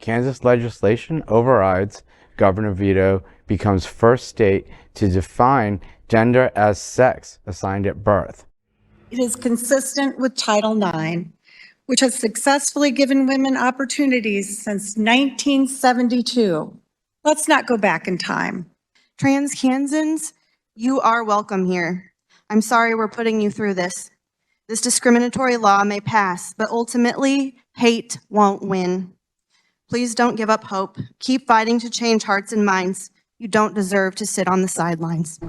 Kansas legislation overrides governor veto, becomes first state to define gender as sex assigned at birth. It is consistent with Title IX, which has successfully given women opportunities since 1972. Let's not go back in time. Trans Kansans, you are welcome here. I'm sorry we're putting you through this. This discriminatory law may pass, but ultimately, hate won't win. Please don't give up hope. Keep fighting to change hearts and minds. You don't deserve to sit on the sidelines.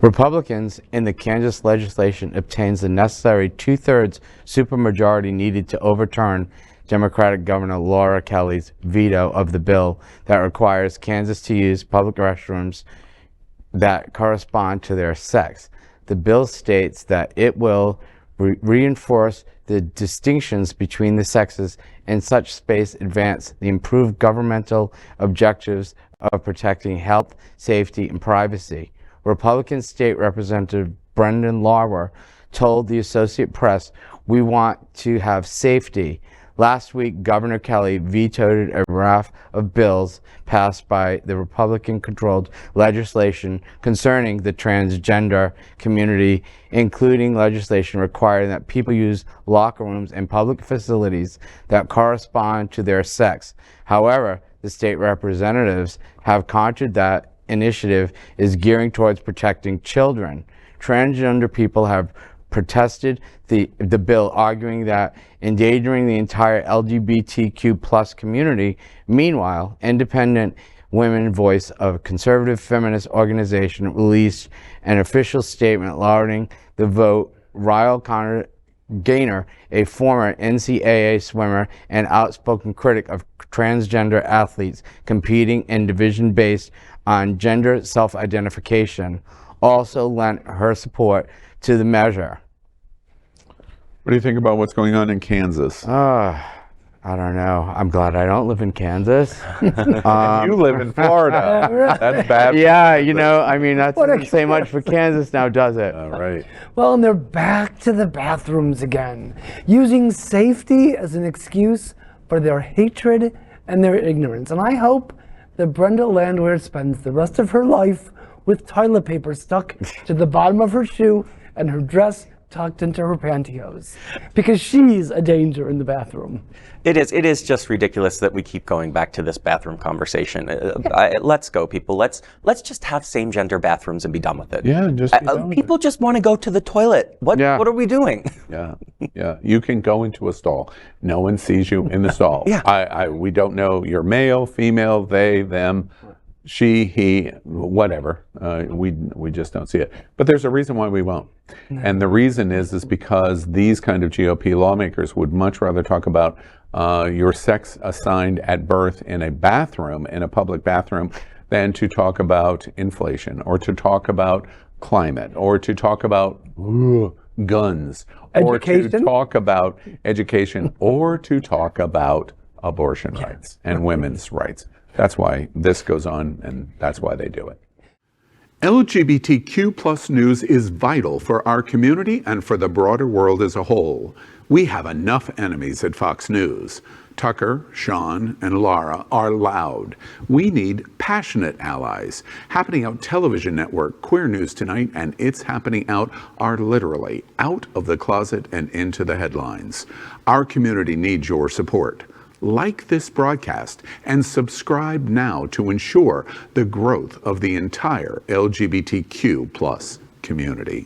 Republicans in the Kansas legislation obtains the necessary 2/3 supermajority needed to overturn Democratic Governor Laura Kelly's veto of the bill that requires Kansas to use public restrooms that correspond to their sex. The bill states that it will reinforce the distinctions between the sexes in such space, advance the improved governmental objectives of protecting health, safety, and privacy. Republican State Representative Brenda Landwehr told the Associated Press, "We want to have safety." Last week, Governor Kelly vetoed a raft of bills passed by the Republican-controlled legislation concerning the transgender community, including legislation requiring that people use locker rooms in public facilities that correspond to their sex. However, the state representatives have countered that initiative is gearing towards protecting children. Transgender people have protested the bill, arguing that endangering the entire LGBTQ plus community. Meanwhile, independent women voice of conservative feminist organization released an official statement lauding the vote. Ryle Gaynor, a former NCAA swimmer and outspoken critic of transgender athletes competing in division based on gender self-identification, also lent her support to the measure. What do you think about what's going on in Kansas? I don't know. I'm glad I don't live in Kansas. You live in Florida. That's bad. Yeah, you know, I mean, that doesn't say much for Kansas now, does it? All right. Well, and they're back to the bathrooms again, using safety as an excuse for their hatred and their ignorance. And I hope that Brenda Landwehr spends the rest of her life with toilet paper stuck to the bottom of her shoe and her dress tucked into her pantyhose, because she's a danger in the bathroom. It is just ridiculous that we keep going back to this bathroom conversation. Let's go, people. Let's just have same-gender bathrooms and be done with it. Yeah, just be done with people it. just want to go to the toilet. What are we doing? Yeah. You can go into a stall. No one sees you in the stall. Yeah. We don't know you're male, female, they, them, she, he, whatever. We just don't see it. But there's a reason why we won't. And the reason is because these kind of GOP lawmakers would much rather talk about your sex assigned at birth in a bathroom, in a public bathroom, than to talk about inflation, or to talk about climate, or to talk about guns, or to talk about education, or to talk about abortion rights and women's rights. That's why this goes on, and that's why they do it. LGBTQ plus news is vital for our community and for the broader world as a whole. We have enough enemies at Fox News. Tucker, Sean, and Laura are loud. We need passionate allies. Happening Out Television Network, Queer News Tonight, and It's Happening Out are literally out of the closet and into the headlines. Our community needs your support. Like this broadcast and subscribe now to ensure the growth of the entire LGBTQ plus community.